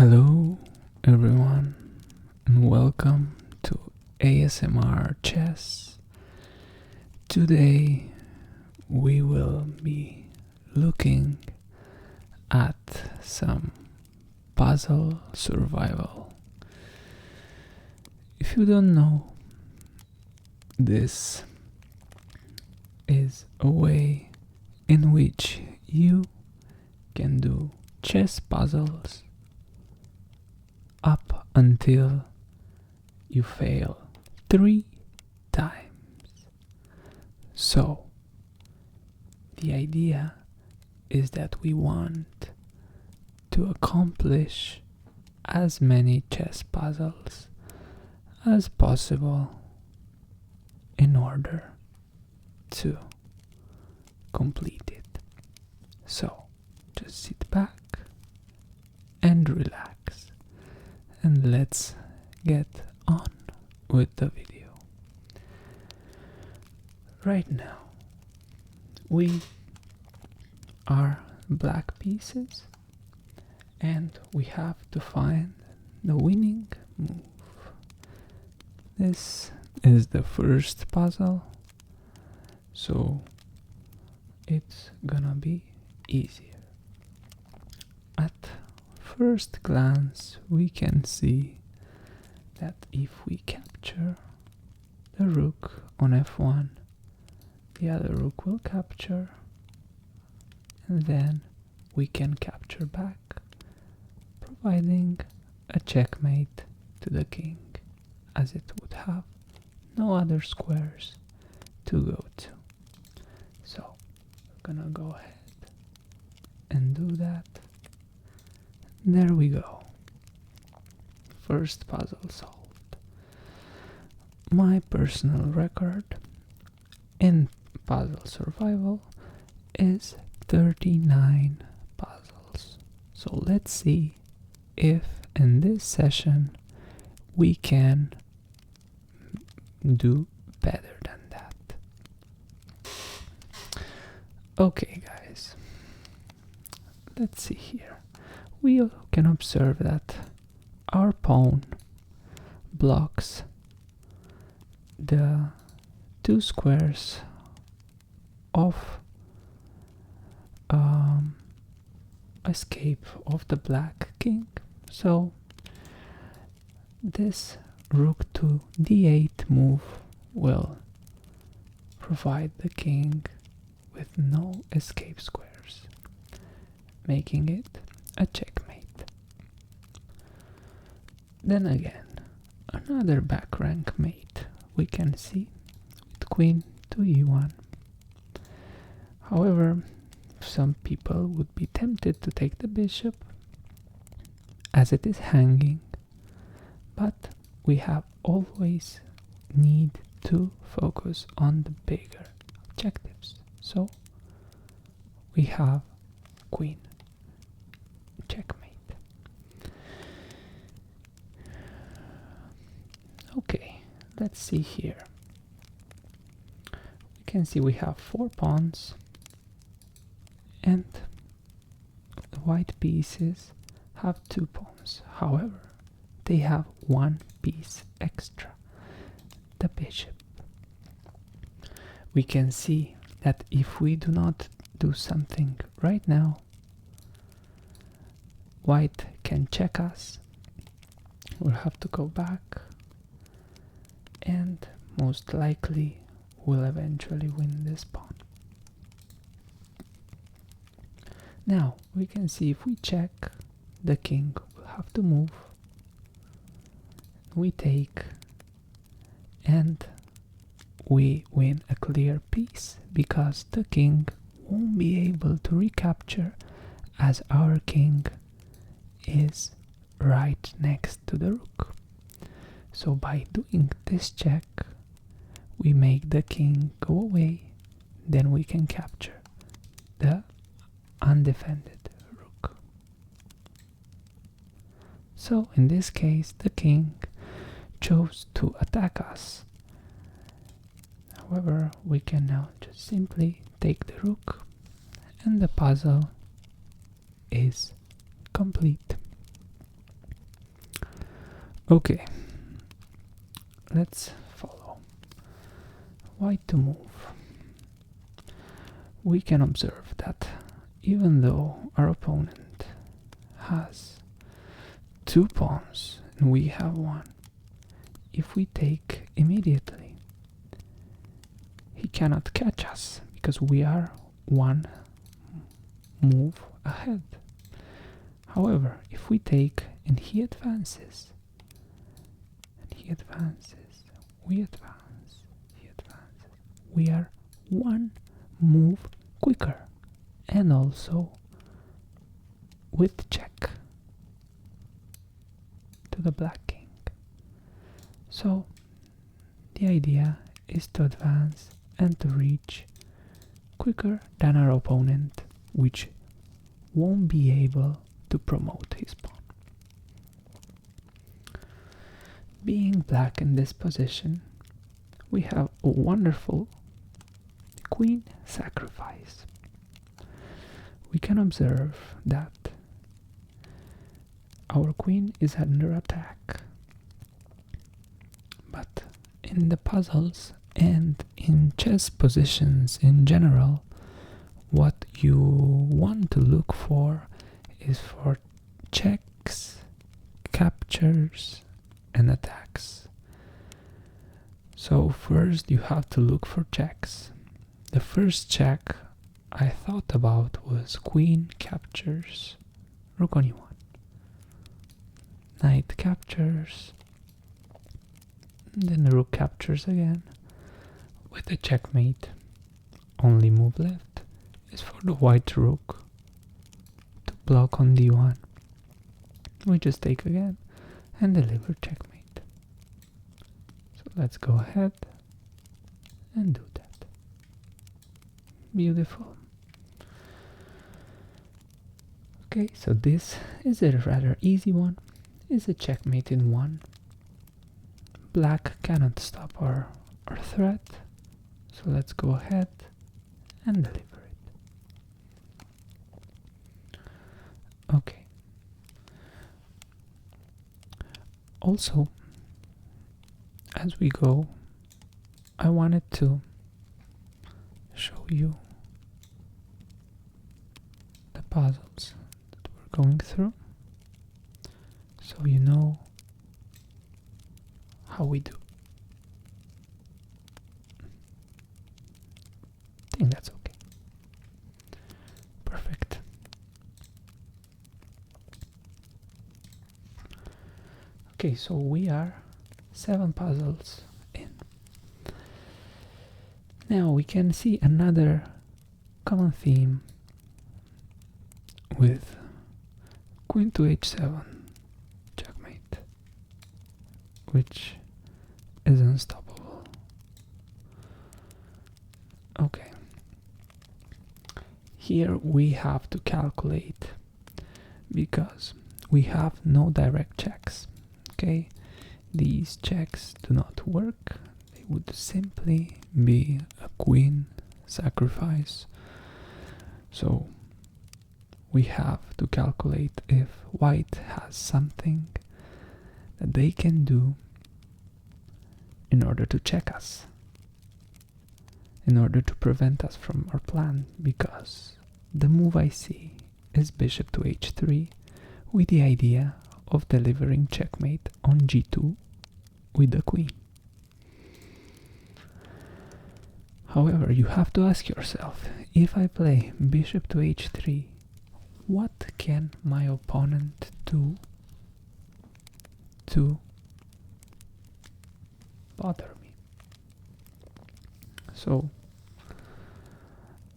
Hello, everyone, and welcome to ASMR Chess. Today, we will be looking at some puzzle survival. If you don't know, this is a way in which you can do chess puzzles up until you fail 3 times. So, the idea is that we want to accomplish as many chess puzzles as possible in order to complete it. So, just sit back and relax. And let's get on with the video. Right now, we are black pieces and we have to find the winning move. This is the first puzzle, so it's gonna be easier. At first glance, we can see that if we capture the rook on f1, the other rook will capture, and then we can capture back, providing a checkmate to the king, as it would have no other squares to go to. So, we're gonna go ahead and do that. There we go. First puzzle solved. My personal record in puzzle survival is 39 puzzles. So let's see if in this session we can do better than that. Okay, guys. Let's see here. We can observe that our pawn blocks the two squares of escape of the black king. So this rook to d8 move will provide the king with no escape squares, making it a checkmate. Then again, another back rank mate we can see with queen to e1. However, some people would be tempted to take the bishop as it is hanging, but we have always need to focus on the bigger objectives. So we have queen checkmate. Okay, let's see here. We can see we have 4 pawns and the white pieces have 2 pawns. However, they have 1 piece extra, the bishop. We can see that if we do not do something right now, white can check us. We'll have to go back and most likely will eventually win this pawn. Now we can see if we check, the king will have to move. We take and we win a clear piece because the king won't be able to recapture as our king is right next to the rook. So by doing this check, we make the king go away, then we can capture the undefended rook. So in this case, the king chose to attack us. However, we can now just simply take the rook and the puzzle is complete. Okay, let's follow. White to move. We can observe that even though our opponent has 2 pawns and we have 1, if we take immediately, he cannot catch us because we are 1 move ahead. However, if we take and he advances, we advance, he advances, we are 1 move quicker, and also with check to the black king. So the idea is to advance and to reach quicker than our opponent, which won't be able to promote his pawn. Being black in this position, we have a wonderful queen sacrifice. We can observe that our queen is under attack, but in the puzzles and in chess positions in general, what you want to look for is for checks, captures, and attacks. So first you have to look for checks. The first check I thought about was queen captures, rook on e1, knight captures, and then the rook captures again. With a checkmate, only move left is for the white rook to block on d1. We just take again and deliver checkmate. So let's go ahead and do that. Beautiful. Okay, so this is a rather easy one. It's a checkmate in 1. Black cannot stop our threat, so let's go ahead and deliver it. Okay. Also, as we go, I wanted to show you the puzzles that we're going through, so you know how we do. I think that's okay. Perfect. Okay, so we are 7 puzzles in. Now we can see another common theme with queen to h7 checkmate, which is unstoppable. Okay. Here we have to calculate because we have no direct checks. Okay, these checks do not work. They would simply be a queen sacrifice. So we have to calculate if white has something that they can do in order to check us, in order to prevent us from our plan, because the move I see is bishop to h3 with the idea of delivering checkmate on g2 with the queen. However, you have to ask yourself, if I play bishop to h3, what can my opponent do to bother me? So,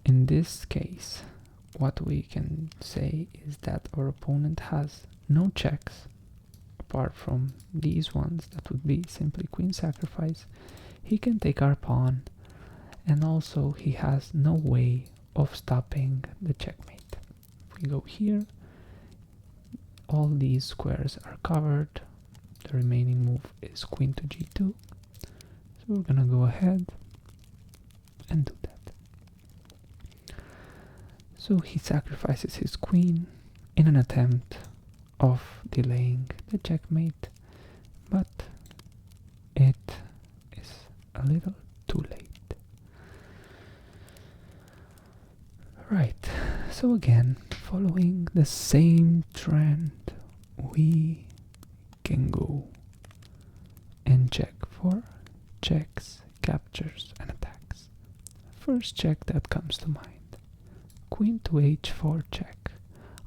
in this case, what we can say is that our opponent has no checks apart from these ones that would be simply queen sacrifice. He can take our pawn, and also he has no way of stopping the checkmate. If we go here, all these squares are covered. The remaining move is queen to g2, so we're gonna go ahead and do that. So he sacrifices his queen in an attempt of delaying the checkmate. but it is a little too late. Right, so again, following the same trend, we can go and check for checks, captures, and attacks. First check that comes to mind: queen to h4 check,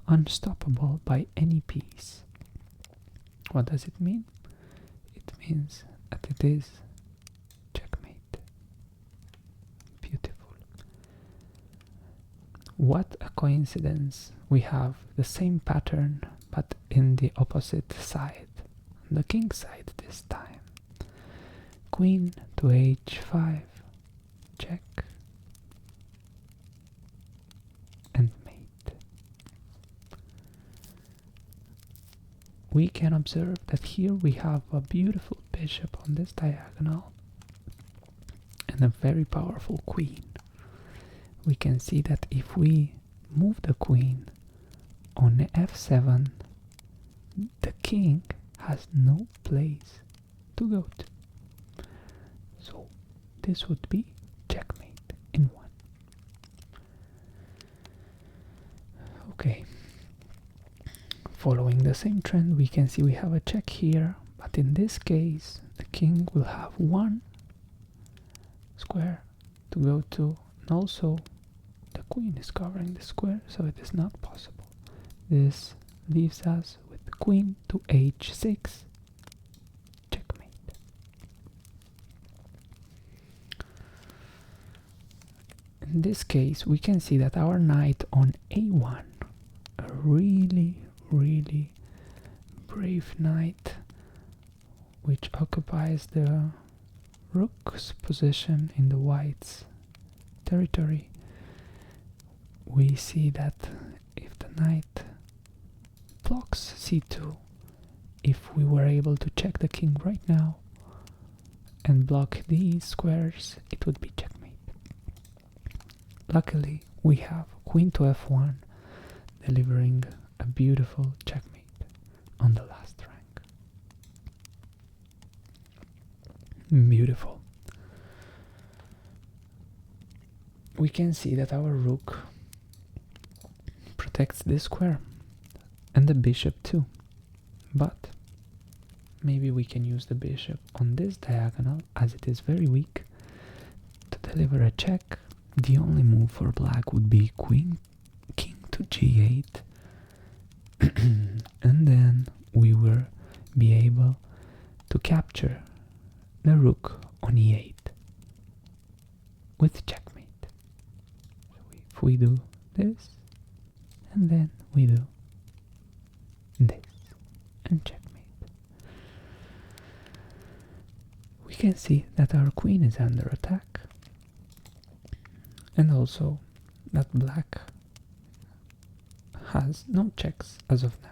unstoppable by any piece. What does it mean? It means that it is checkmate. Beautiful. What a coincidence, we have the same pattern but in the opposite side, the king side this time. Queen to h5 check and mate. We can observe that here we have a beautiful bishop on this diagonal and a very powerful queen. We can see that if we move the queen on f7, the king has no place to go to. So this would be checkmate in one. Okay. Following the same trend, we can see we have a check here, but in this case the king will have one square to go to, and also the queen is covering the square, so it is not possible. This leaves us with the queen to h6, checkmate. In this case, we can see that our knight on a1, a really brave knight, which occupies the rook's position in the white's territory. We see that if the knight blocks c2, if we were able to check the king right now and block these squares, it would be checkmate. Luckily, we have queen to f1, delivering a beautiful checkmate on the last rank. Beautiful. We can see that our rook protects this square and the bishop too, but maybe we can use the bishop on this diagonal, as it is very weak, to deliver a check. The only move for black would be king to g8, and then we will be able to capture the rook on e8 with checkmate. So if we do this, and then we do this, and checkmate, we can see that our queen is under attack, and also that black has no checks as of now.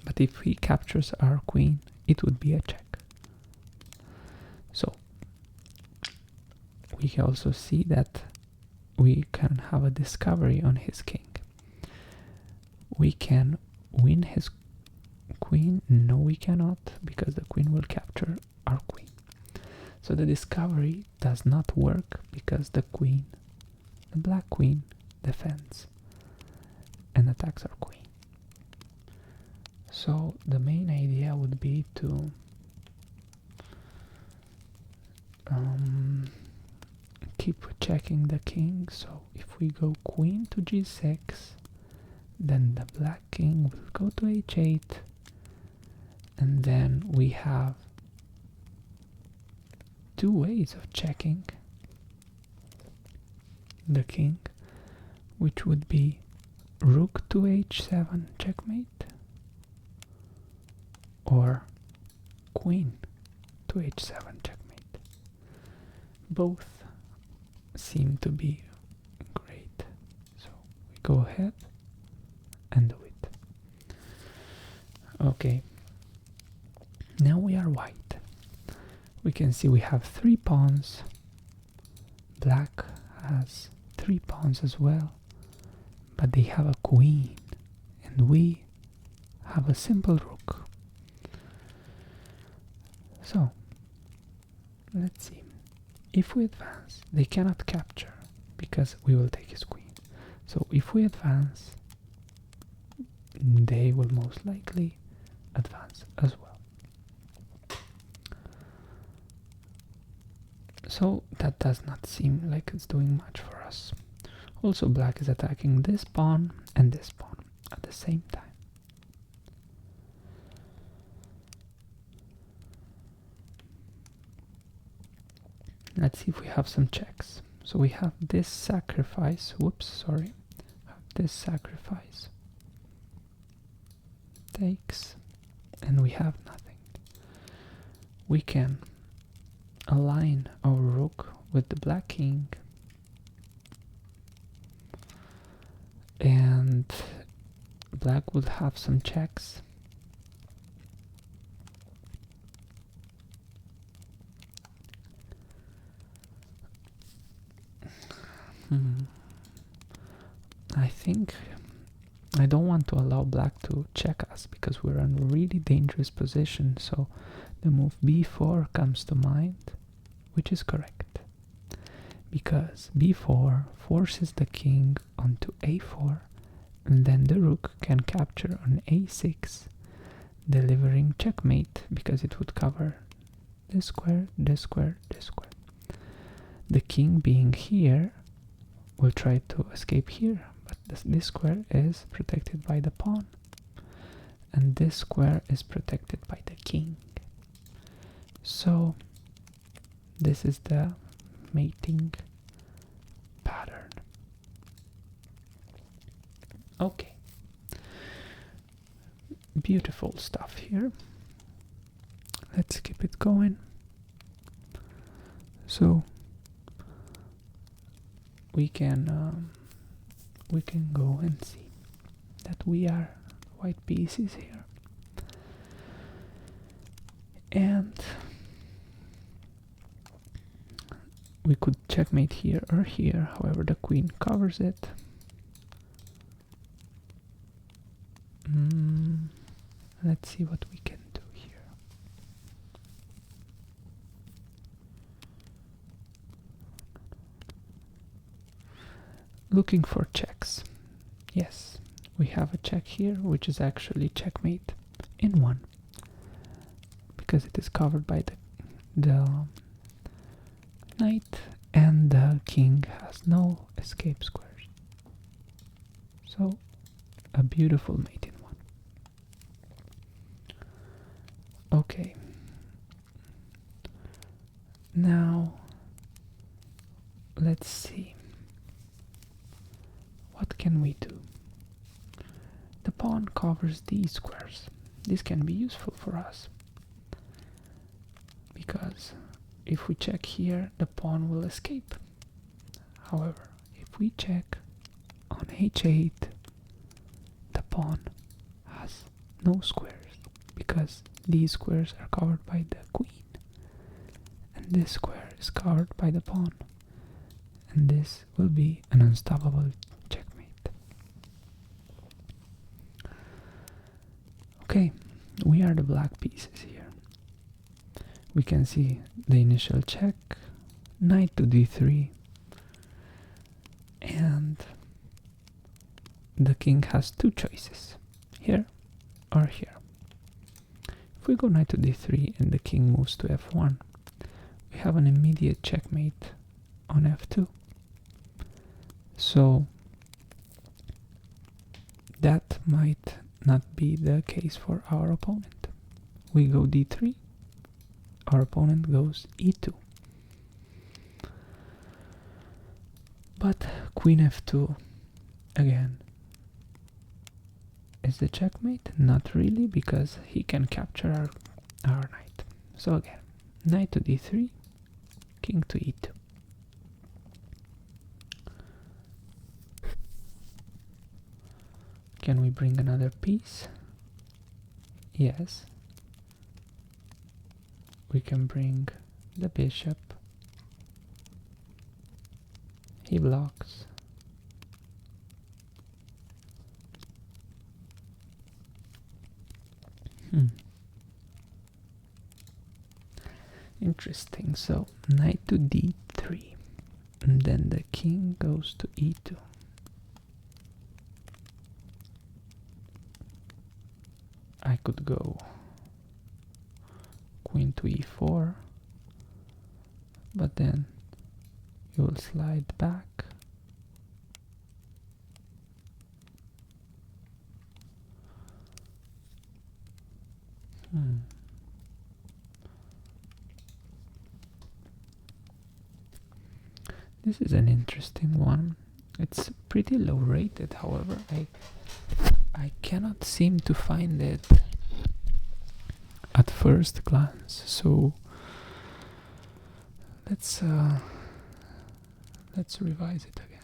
But if he captures our queen, it would be a check. So we can also see that we can have a discovery on his king. We can win his queen. No, we cannot, because the queen will capture our queen. So the discovery does not work because the queen, the black queen, defends and attacks our queen. So the main idea would be to keep checking the king. So if we go queen to g6, then the black king will go to h8, and then we have two ways of checking the king, which would be rook to h7 checkmate, or queen to h7 checkmate. Both seem to be great, so we go ahead and do it. Okay, now we are white. We can see we have 3 pawns. Black has 3 pawns as well, but they have a queen and we have a simple rook. So, let's see. If we advance, they cannot capture because we will take his queen. So if we advance, they will most likely advance as well. So that does not seem like it's doing much for us. Also, black is attacking this pawn and this pawn at the same time. Let's see if we have some checks. So we have this sacrifice. Whoops, sorry. This sacrifice takes, and we have nothing. We can align our rook with the black king, and black would have some checks. I think I don't want to allow black to check us because we're in a really dangerous position, so the move b4 comes to mind, which is correct. Because b4 forces the king onto a4, and then the rook can capture on a6, delivering checkmate because it would cover this square, this square, this square. The king being here will try to escape here, but this square is protected by the pawn, and this square is protected by the king. So this is the mating pattern. Okay, beautiful stuff here. Let's keep it going. So we can go and see that we are white pieces here, and we could checkmate here or here. However, the queen covers it. Let's see what we can do here. Looking for checks. Yes, we have a check here, which is actually checkmate in one, because it is covered by the knight, and the king has no escape squares. So a beautiful mate in one. Okay, now let's see, what can we do? The pawn covers these squares. This can be useful for us, because if we check here, the pawn will escape. However, if we check on h8, the pawn has no squares, because these squares are covered by the queen, and this square is covered by the pawn, and this will be an unstoppable checkmate. Okay, we are the black pieces here. We can see the initial check, knight to d3, and the king has two choices, here or here. If we go knight to d3 and the king moves to f1, we have an immediate checkmate on f2. So that might not be the case for our opponent. We go d3, our opponent goes e2. But queen f2 again is the checkmate? Not really, because he can capture our knight. So again, knight to d3, king to e2. Can we bring another piece? Yes. We can bring the bishop. He blocks. Interesting. So knight to d3, and then the king goes to e2. I could go queen to e4, but then you will slide back. This is an interesting one. It's pretty low rated, however. I cannot seem to find it at first glance. So let's revise it again.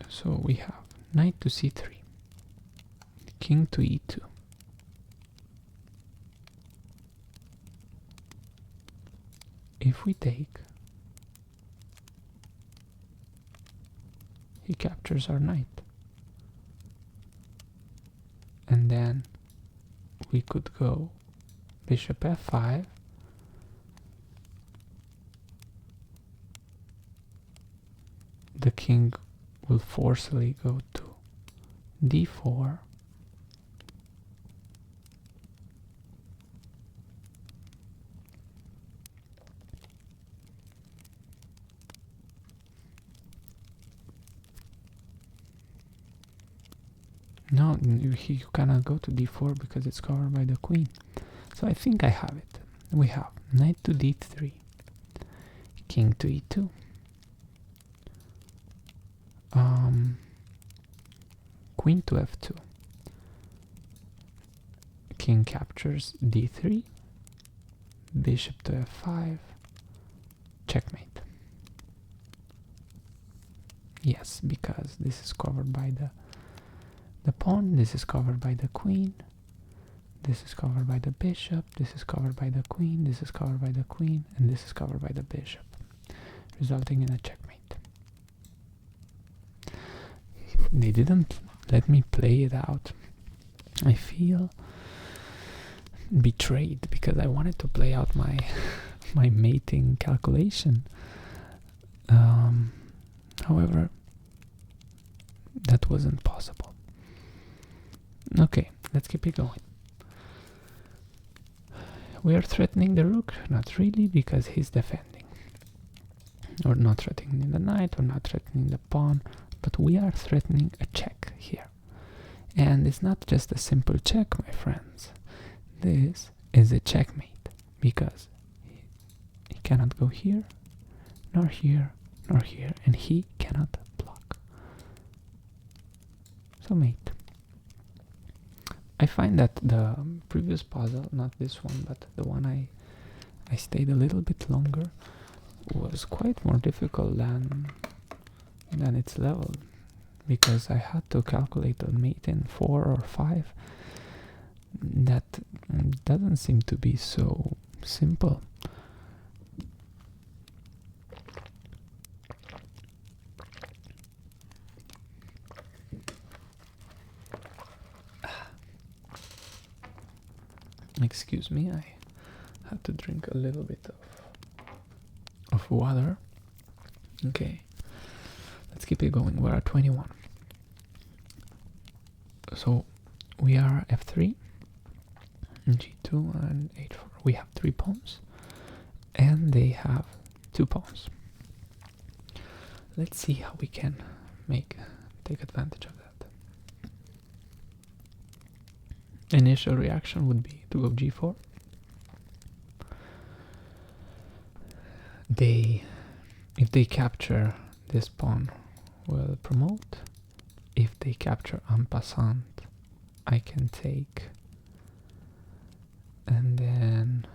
So we have knight to c3, king to e2. If we take, he captures our knight. And then we could go bishop f5, the king will forcibly go to d4, no, you cannot go to d4 because it's covered by the queen. So I think I have it. We have knight to d3, king to e2, queen to f2, king captures d3, bishop to f5, checkmate. Yes, because this is covered by the pawn, this is covered by the queen, this is covered by the bishop, this is covered by the queen, this is covered by the queen, and this is covered by the bishop, resulting in a checkmate. They didn't let me play it out. I feel betrayed because I wanted to play out my mating calculation. However, that wasn't possible. Okay, let's keep it going. We are threatening the rook, not really, because he's defending. Or not threatening the knight, or not threatening the pawn, but we are threatening a check here. And it's not just a simple check, my friends. This is a checkmate, because he cannot go here, nor here, nor here, and he cannot block. So mate. I find that the previous puzzle, not this one, but the one I stayed a little bit longer, was quite more difficult than its level, because I had to calculate a mate in 4 or 5. That doesn't seem to be so simple. Excuse me, I had to drink a little bit of water. Okay, let's keep it going. We're at 21. So we are f3, g2, and h4. We have 3 pawns, and they have 2 pawns. Let's see how we can take advantage of that. Initial reaction would be to go g4. If they capture this pawn, will promote. If they capture en passant, I can take, and then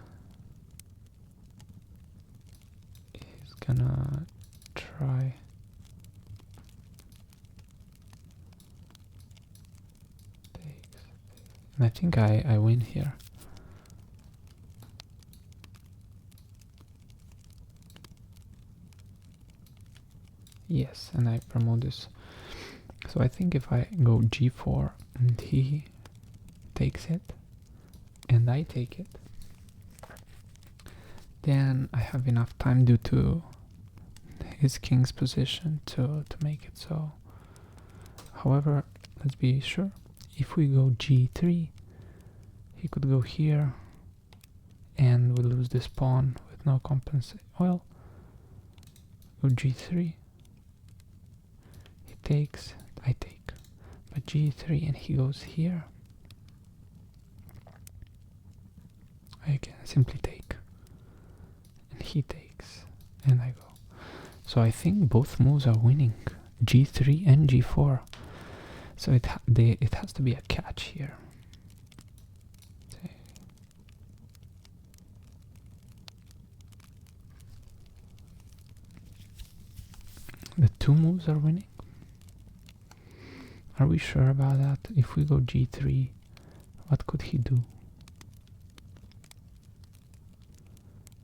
he's gonna try. And I think I win here. Yes, and I promote this. So I think if I go g4 and he takes it, and I take it, then I have enough time due to his king's position to make it so. However, let's be sure. If we go g3, he could go here, and we lose this pawn with no compensation. Well, go g3. He takes, I take, but g3, and he goes here. I can simply take, and he takes, and I go. So I think both moves are winning, g3 and g4. So it has to be a catch here. The two moves are winning. Are we sure about that? If we go g3, what could he do?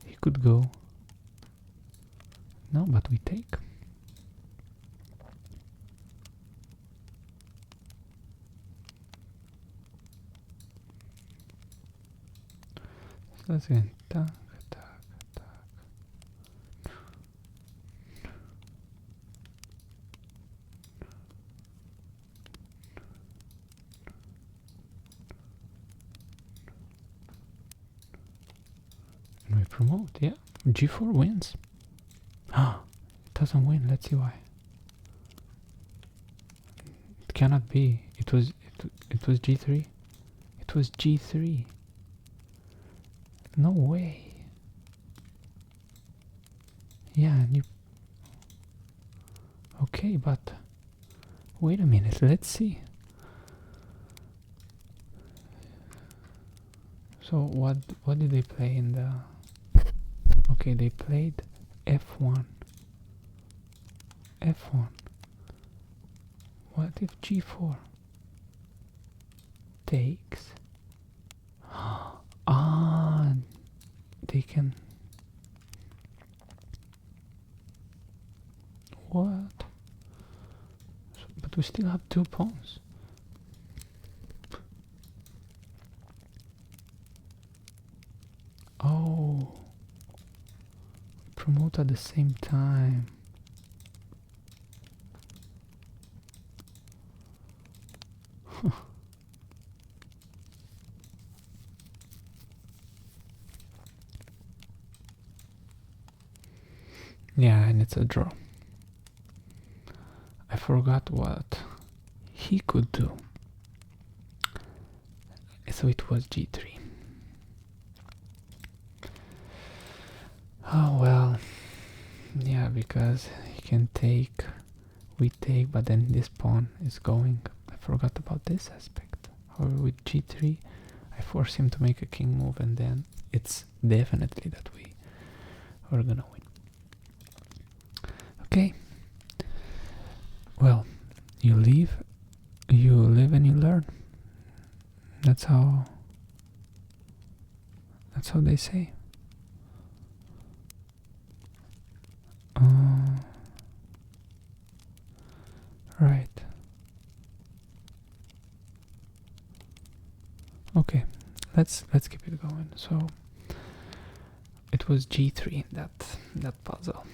He could go. No, but we take. So let's get attack. And we promote, yeah. G4 wins. Ah, it doesn't win. Let's see why. It cannot be. It was g3. It was g3. No way. Yeah, and you. Okay, but wait a minute. Let's see. So what did they play in the? Okay, they played f1. f1. What if g4 takes? Ah, they can. What? So, but we still have 2 pawns. Oh, promote at the same time. Yeah, and it's a draw. I forgot what he could do. So it was g3. Oh well, yeah, because he can take, we take, but then this pawn is going. I forgot about this aspect. However, with g3, I force him to make a king move, and then it's definitely that we are gonna win. Okay. Well, you live and you learn. That's how they say. Right. Okay, let's keep it going. So it was g3, that puzzle.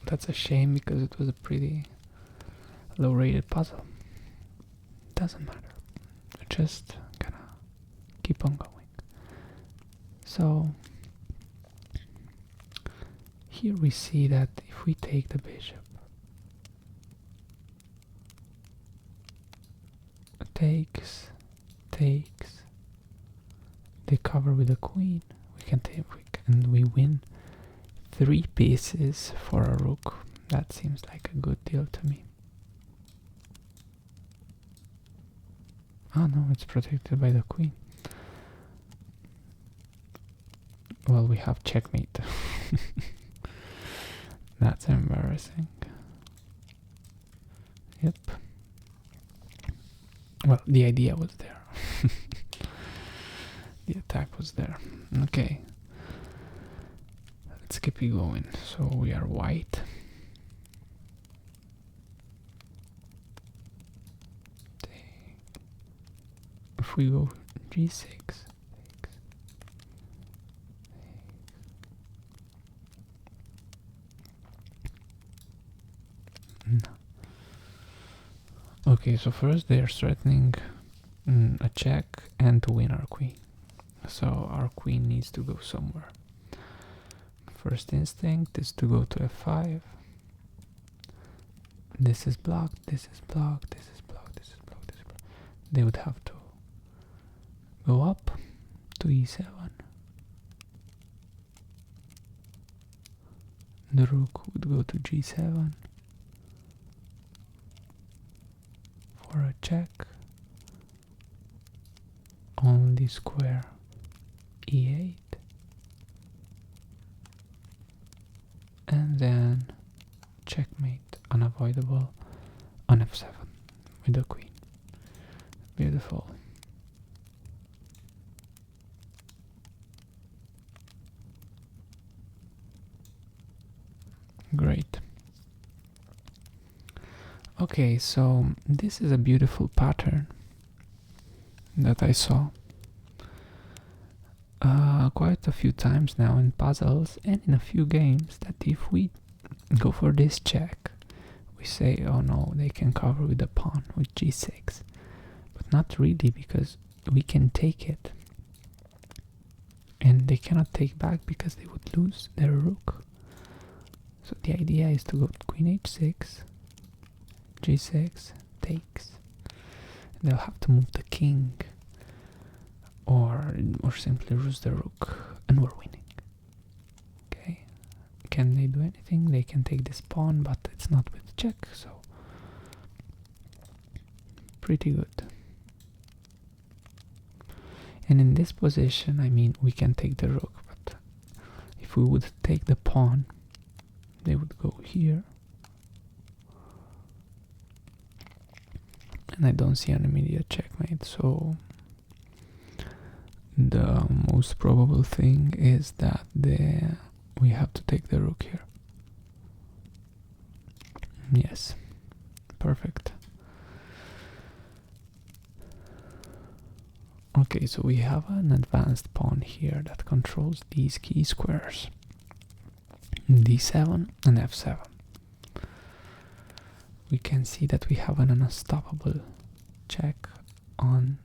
That's a shame because it was a pretty low-rated puzzle. Doesn't matter. Just gonna keep on going. So here we see that if we take the bishop, takes, they cover with the queen. We can take, and we win 3 pieces for a rook. That seems like a good deal to me. Oh no, it's protected by the queen. Well, we have checkmate. That's embarrassing. Yep. Well, the idea was there. The attack was there. Okay. Let's keep it going. So we are white. If we go g6. No. Okay, so first they are threatening a check and to win our queen. So our queen needs to go somewhere. First instinct is to go to f5. This is blocked, this is blocked, this is blocked, this is blocked, this is blocked. They would have to go up to e7. The rook would go to g7 for a check. Only square e8. And then checkmate, unavoidable, on f7 with the queen. Beautiful. Great. Okay, so this is a beautiful pattern that I saw quite a few times now in puzzles and in a few games, that if we go for this check, we say, oh no, they can cover with the pawn with g6, but not really, because we can take it and they cannot take back because they would lose their rook. So the idea is to go to queen h6, g6 takes, and they'll have to move the king or simply lose the rook, and we're winning. Okay, can they do anything? They can take this pawn, but it's not with check, so pretty good. And in this position, I mean, we can take the rook, but if we would take the pawn, they would go here, and I don't see an immediate checkmate, so the most probable thing is that we have to take the rook here. Yes, perfect. Okay, so we have an advanced pawn here that controls these key squares, d7 and f7. We can see that we have an unstoppable check on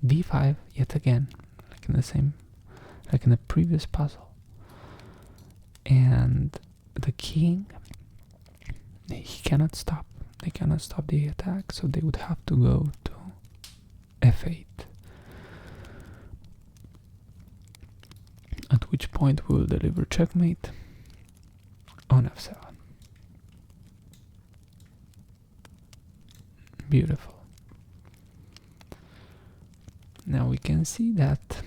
d5 yet again, like in the previous puzzle. And the king, he cannot stop. They cannot stop the attack, so they would have to go to f8. At which point we will deliver checkmate on f7. Beautiful. Now we can see that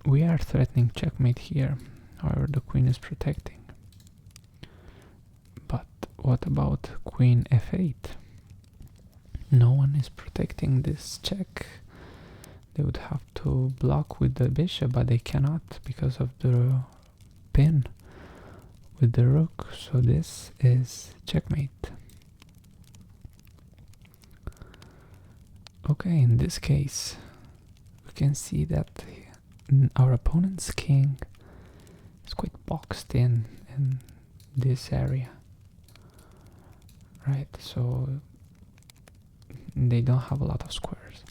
we are threatening checkmate here, however the queen is protecting. But what about queen f8? No one is protecting this check. They would have to block with the bishop, but they cannot because of the pin with the rook, so this is checkmate. Okay, in this case we can see that our opponent's king is quite boxed in this area, right? So they don't have a lot of squares.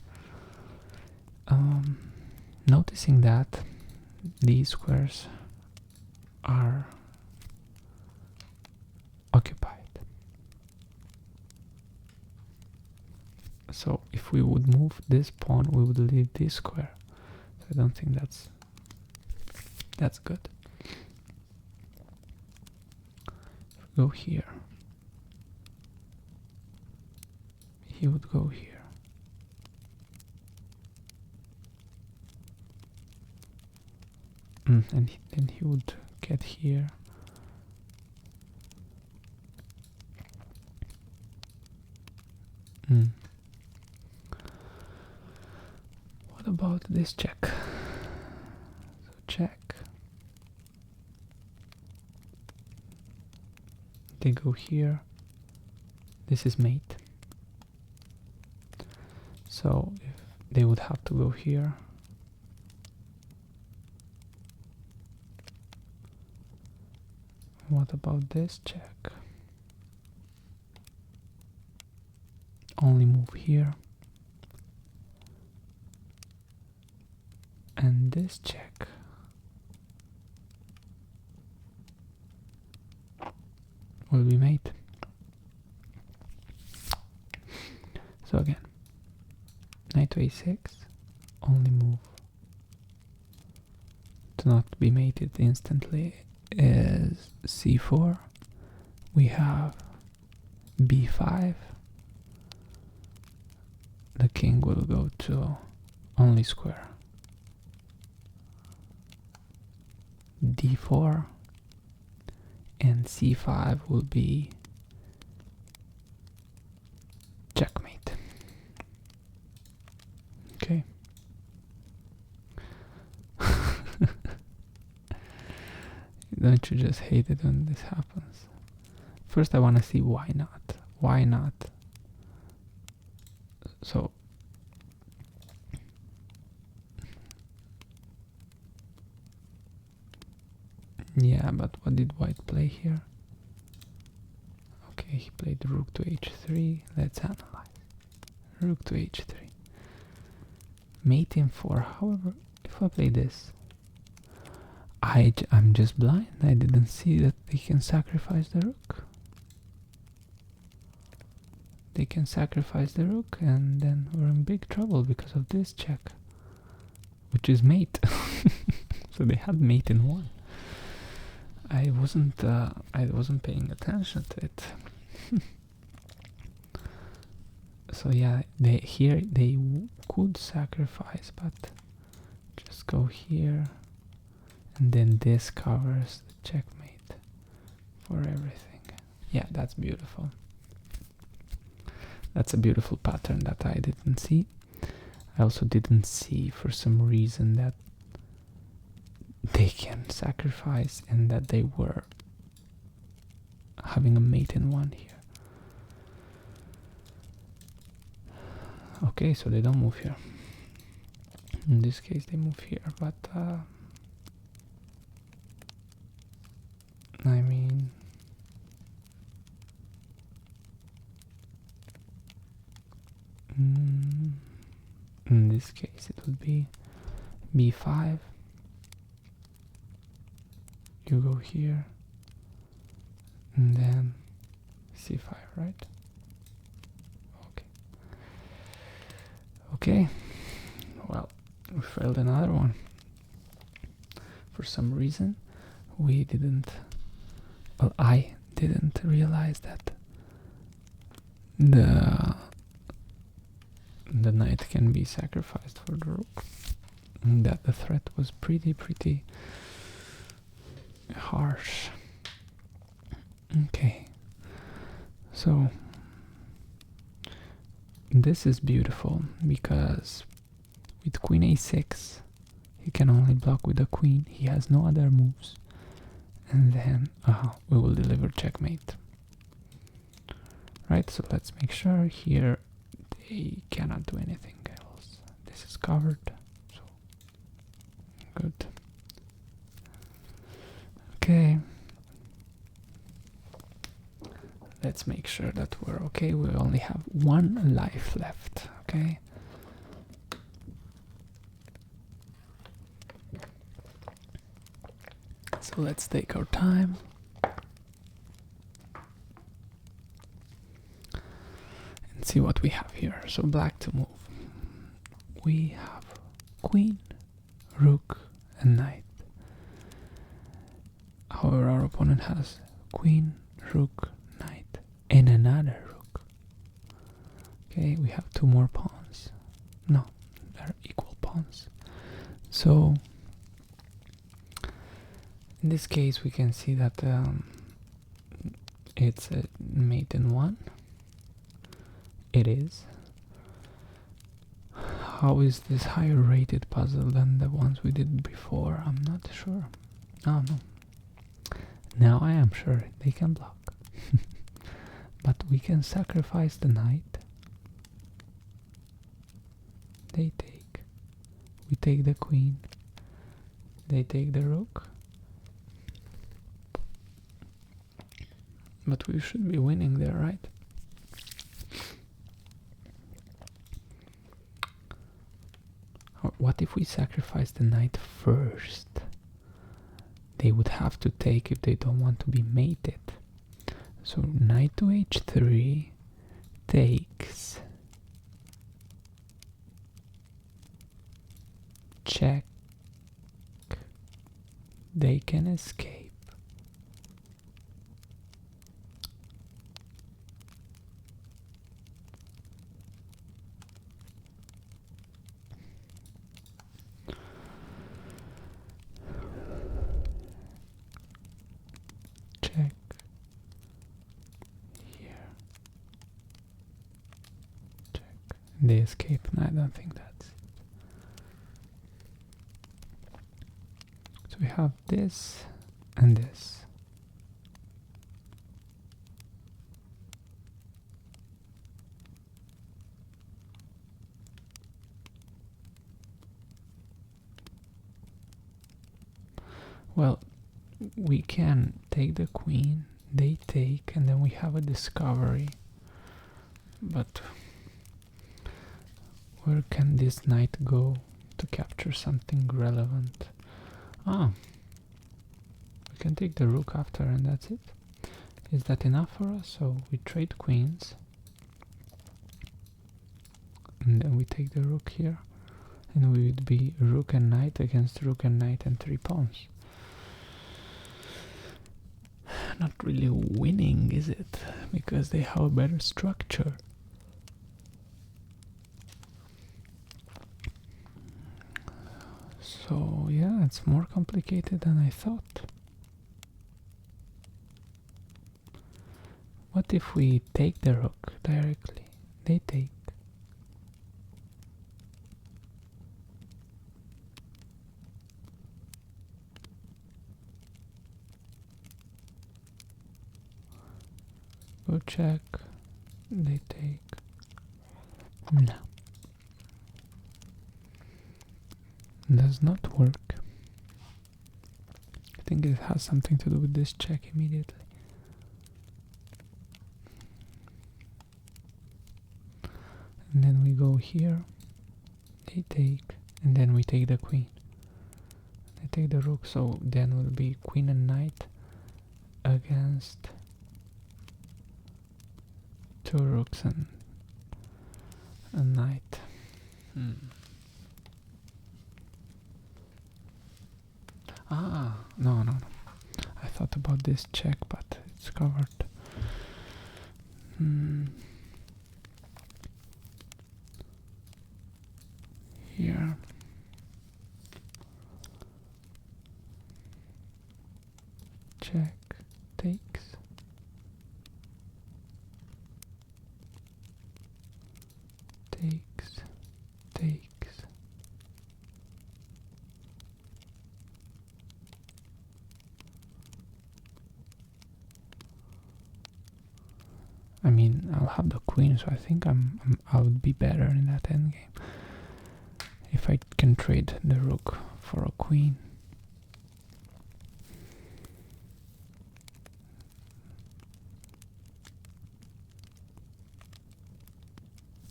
Noticing that these squares are occupied, so if we would move this pawn, we would leave this square. So I don't think that's good. If we go here, he would go here. And then he would get here. What about this check? So check. They go here. This is mate. So if they would have to go here. What about this check? Only move here. And this check will be made. So again, knight to a6, only move to not be mated instantly is c4. We have b5. The king will go to only square. d4 and c5 will be checkmate. Okay. Don't you just hate it when this happens? First I want to see why not. Why not? So yeah, but what did white play here? Okay, he played rook to h3. Let's analyze. Rook to h3. Mate in 4. However, if I play this, I'm just blind. I didn't see that they can sacrifice the rook. They can sacrifice the rook, and then we're in big trouble because of this check, which is mate. So they had mate in 1. I wasn't paying attention to it. So yeah, they could sacrifice, but just go here, and then this covers the checkmate for everything. Yeah, that's beautiful. That's a beautiful pattern that I didn't see. I also didn't see, for some reason, that they can sacrifice and that they were having a mate in 1 here. Okay, so they don't move here. In this case they move here, but I mean, in this case it would be b5. You go here, and then c5, right? Okay. Okay. Well, we failed another one. For some reason, we didn't. Well, I didn't realize that the knight can be sacrificed for the rook. And that the threat was pretty harsh. Okay, so this is beautiful because with queen a6 he can only block with the queen. He has no other moves, and then we will deliver checkmate. Right, so let's make sure here they cannot do anything else. This is covered, so good. Okay, let's make sure that we're okay. We only have 1 life left. Okay, so let's take our time and see what we have here. So black to move. We have queen, rook, and knight. However, our opponent has queen, rook, knight, and another rook. Okay, we have 2 more pawns. No, they're equal pawns. So in this case we can see that it's a mate in 1. It is. How is this higher rated puzzle than the ones we did before? I'm not sure. Oh no. Now I am sure they can block. But we can sacrifice the knight. they take. We take the queen. They take the rook. But we should be winning there, right? Or what if we sacrifice the knight first? They would have to take if they don't want to be mated. So knight to h3 takes. Check. They can escape. Check. Here. Check. They escape. No, I don't think that's it. So we have this and this. Well, we can take the queen, they take, and then we have a discovery. But where can this knight go to capture something relevant? Ah, we can take the rook after and that's it. Is that enough for us? So we trade queens. And then we take the rook here. And we would be rook and knight against rook and knight and 3 pawns. Not really winning, is it? Because they have a better structure. So yeah, it's more complicated than I thought. What if we take the rook directly? They take. Go check. They take. No. Does not work. I think it has something to do with this check immediately. And then we go here. They take. And then we take the queen. They take the rook, so then will be queen and knight against 2 rooks and a knight. Ah, no. I thought about this check, but it's covered. Here. Check. Takes. Takes. I mean, I'll have the queen, so I think I would be better in that endgame if I can trade the rook for a queen.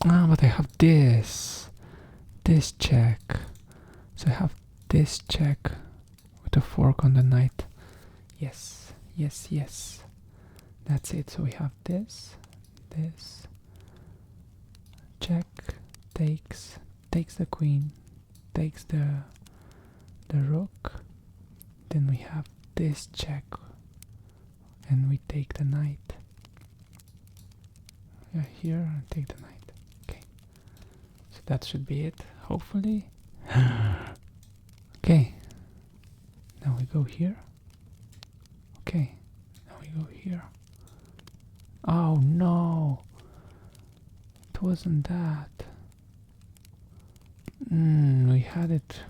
Ah, but I have this check, so I have this check with a fork on the knight. Yes. That's it. So we have this check, takes the queen, takes the rook. Then we have this check, and we take the knight. Yeah, here and take the knight. Okay, so that should be it. Hopefully. Okay. Now we go here. Okay. Now we go here. Oh no! It wasn't that. We had it.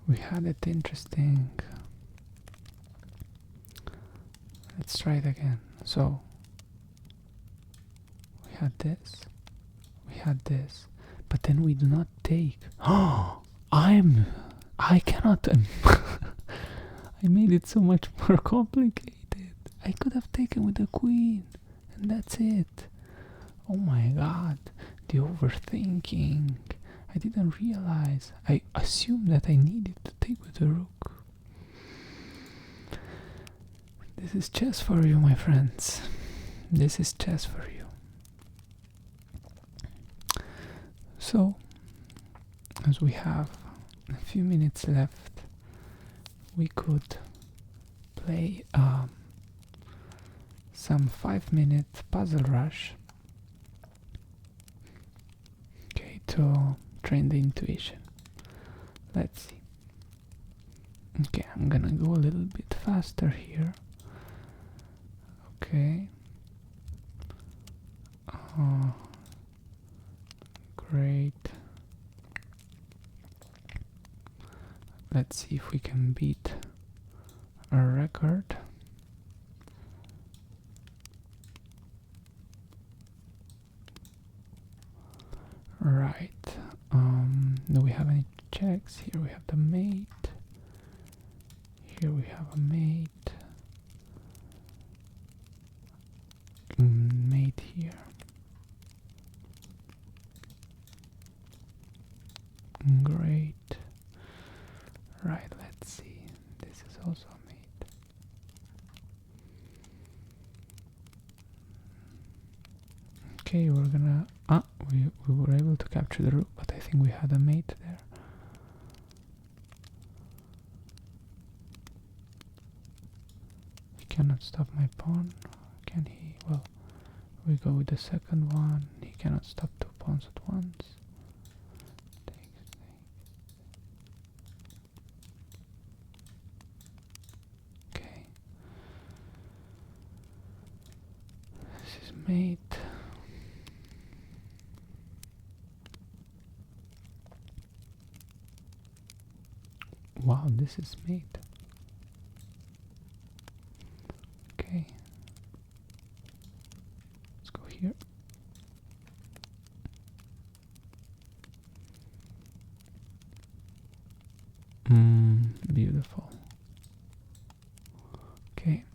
We had it interesting. Let's try it again. So we had this. had this, but then we do not take. Oh, I cannot. I made it so much more complicated. I could have taken with the queen, and that's it. Oh my god, the overthinking. I didn't realize. I assumed that I needed to take with the rook. This is chess for you, my friends. This is chess for you. So, as we have a few minutes left, we could play some 5-minute puzzle rush, okay, to train the intuition. Let's see. Okay, I'm gonna go a little bit faster here. Okay. Great. Let's see if we can beat our record. Right. Do we have any checks? Here we have the mate. Here we have a mate. Mate here. Great. Right, let's see. This is also a mate. Okay, we're gonna... we were able to capture the rook, but I think we had a mate there. He cannot stop my pawn, can he? Well, we go with the second one. He cannot stop 2 pawns at once. Okay. This is mate. Wow, this is mate. Okay. Let's go here. Beautiful. Okay.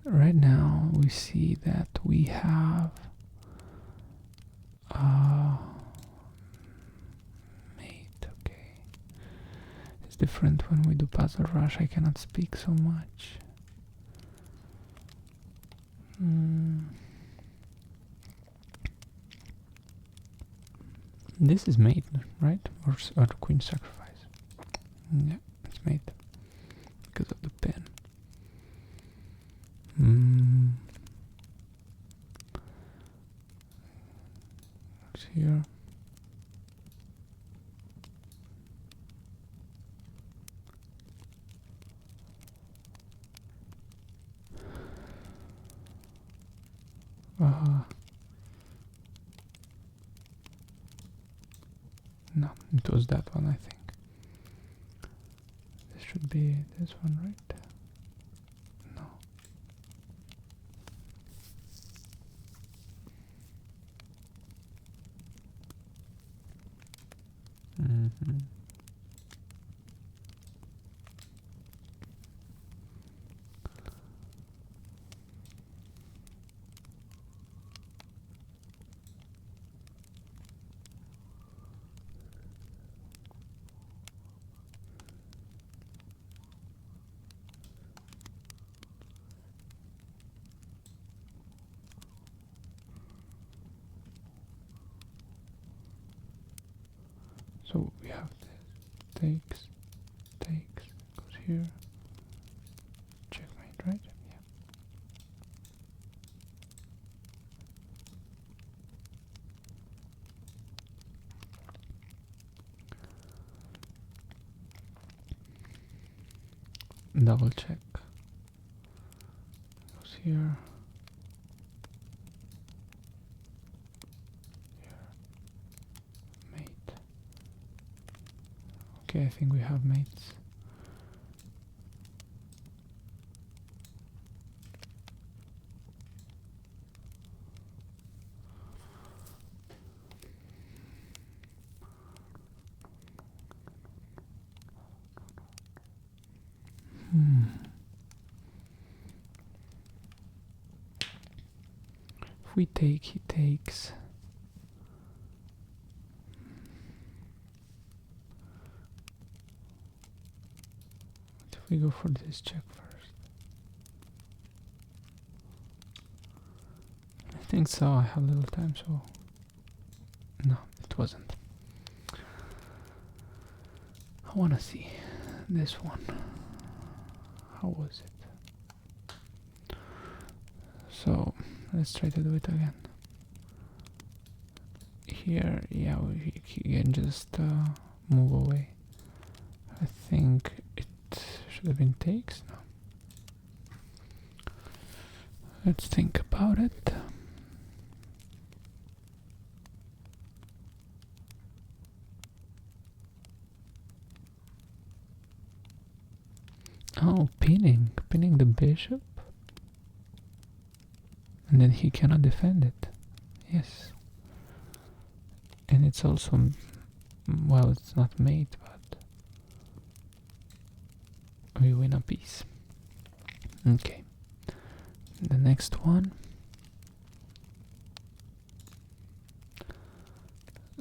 Right now we see that we have mate. Okay. It's different when we do puzzle rush. I cannot speak so much. This is mate, right? Or queen sacrifice. Yeah, it's mate. Because of the pin. It's here. No, it was that one, I think. This should be this one, right? No. So we have this, takes, goes here, checkmate, right? Yeah. Double check, goes here. Okay, I think we have mates. if we take, he takes. What if we go for this check first? I think so. I have little time, so no, it wasn't. I wanna see this one. How was it? So let's try to do it again. Here, yeah, we can just move away. I think it should have been takes. No. Let's think about it. Oh, pinning the bishop, and then he cannot defend it. Yes, and it's also, well, it's not mate, but we win a piece. Okay, the next one.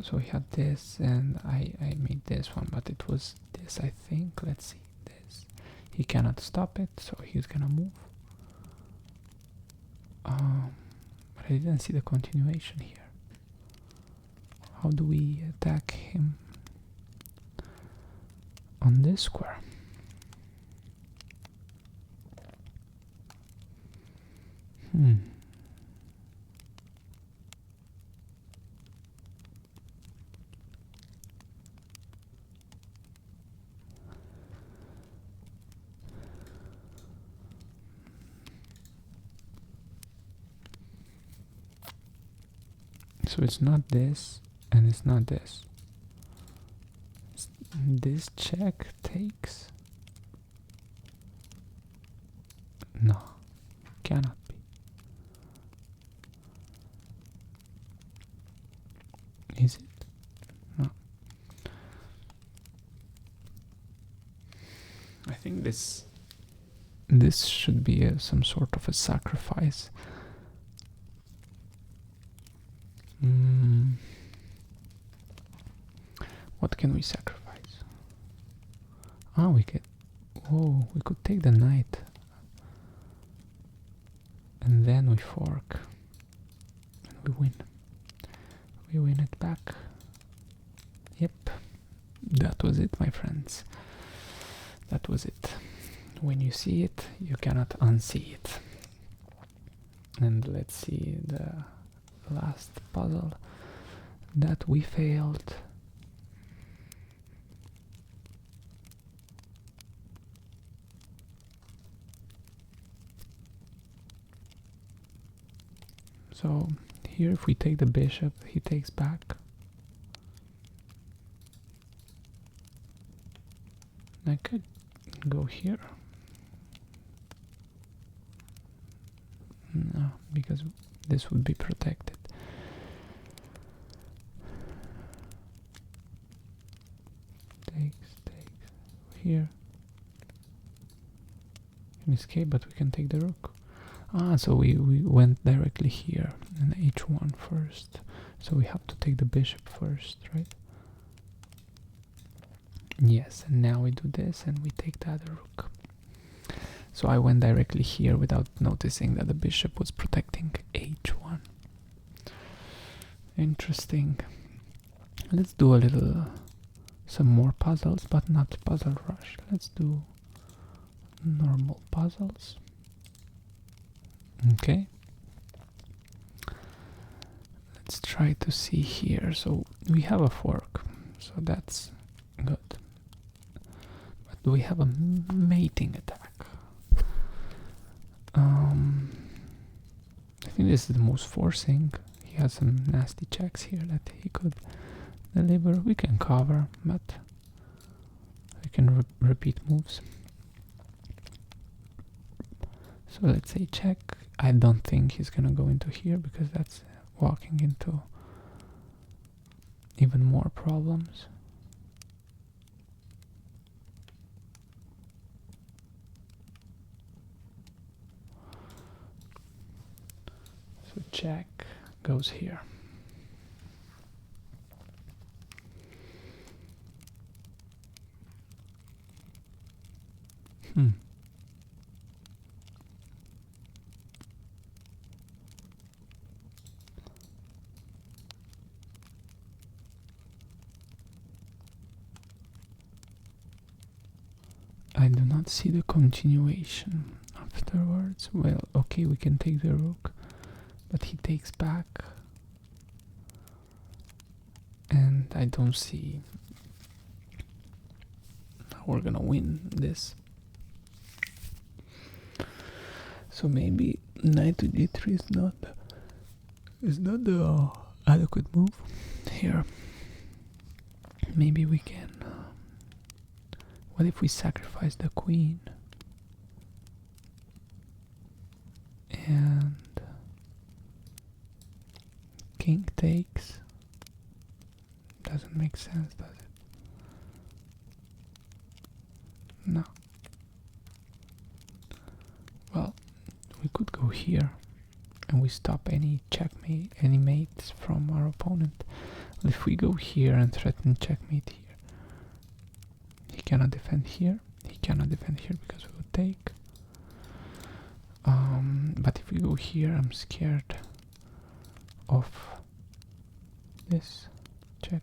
So we had this, and I made this one, but it was this, I think. Let's see, this. He cannot stop it, so he's gonna move. But I didn't see the continuation here. How do we attack him on this square? So it's not this, and it's not this. This check takes. No, cannot be. Is it? No. I think this should be some sort of a sacrifice. What can we sacrifice? Ah, we could. Oh, we could take the knight, and then we fork, and we win. We win it back. Yep, that was it, my friends. That was it. When you see it, you cannot unsee it. And let's see the last puzzle that we failed. So here, if we take the bishop, he takes back. I could go here. No, because this would be protected. Takes here. Can escape, but we can take the rook. Ah, so we went directly here and h1 first. So we have to take the bishop first, right? Yes, and now we do this and we take the other rook. So I went directly here without noticing that the bishop was protecting h1. Interesting. Let's do some more puzzles, but not puzzle rush. Let's do normal puzzles. Okay. Let's try to see here. So we have a fork, so that's good. But do we have a mating attack? I think this is the most forcing. He has some nasty checks here that he could deliver. We can cover, but we can repeat moves. So let's say check. I don't think he's gonna go into here because that's walking into even more problems. So check. goes here. I do not see the continuation afterwards. Well, okay, we can take the rook, but he takes back, and I don't see how we're gonna win this. So maybe knight to g3 is not the adequate move here. Maybe we can. What if we sacrifice the queen and king takes? Doesn't make sense, does it? No. Well, we could go here and we stop any checkmate, any mates from our opponent. But if we go here and threaten checkmate here, he cannot defend here. He cannot defend here because we would take. But if we go here, I'm scared of this check.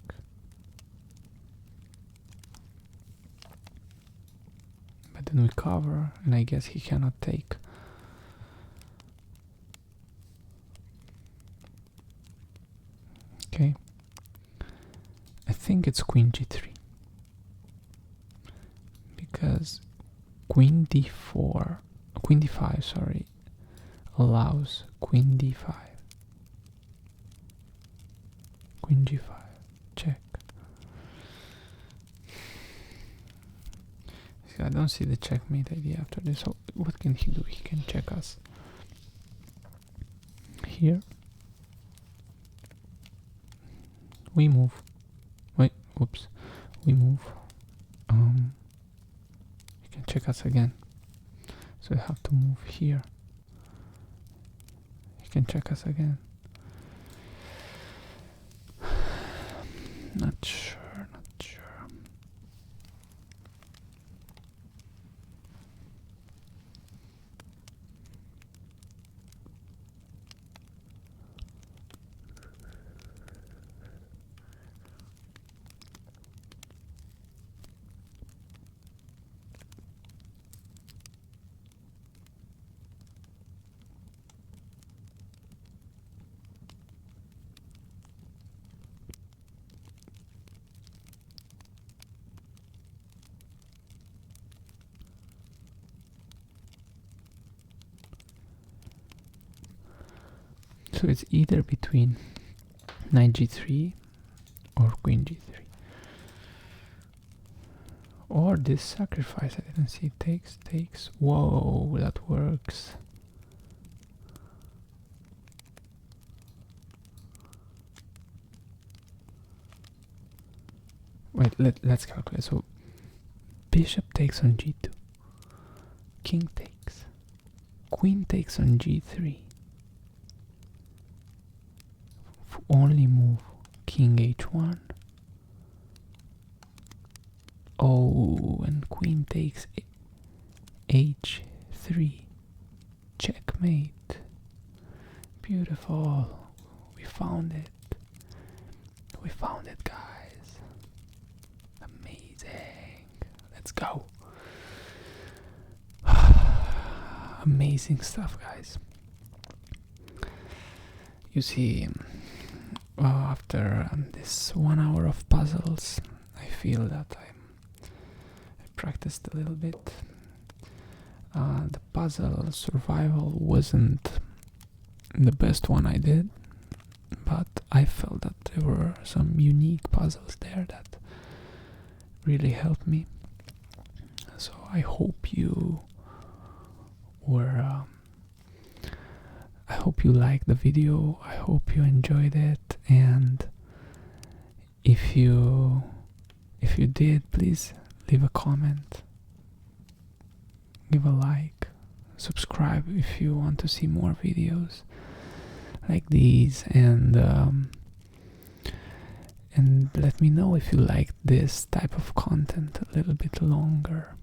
But then we cover, and I guess he cannot take. Okay. I think it's queen g3. Because queen d4, queen d5, sorry, allows queen d5. Queen g5, check. See, I don't see the checkmate idea after this. So what can he do? He can check us here. We move. Wait, whoops. We move. He can check us again. So we have to move here. He can check us again. Not sure, not sure. So it's either between knight g3 or queen g3. Or this sacrifice, I didn't see. Takes. Whoa, that works. Wait, let's calculate. So bishop takes on g2. King takes. Queen takes on g3. Only move king h1. Oh, and queen takes h3. Checkmate. Beautiful. We found it. We found it, guys. Amazing. Let's go. Amazing stuff, guys. You see, after this 1 hour of puzzles, I feel that I practiced a little bit. The puzzle survival wasn't the best one I did, but I felt that there were some unique puzzles there that really helped me. So I hope you were I hope you liked the video. I hope you enjoyed it, and if you did, please leave a comment, give a like, subscribe if you want to see more videos like these, and let me know if you like this type of content a little bit longer.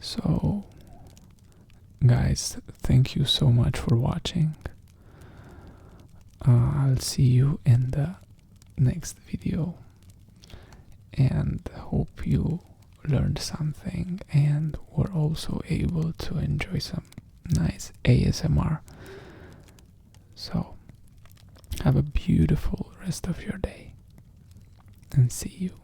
So guys, thank you so much for watching. I'll see you in the next video, and hope you learned something and were also able to enjoy some nice ASMR. So have a beautiful rest of your day, and see you.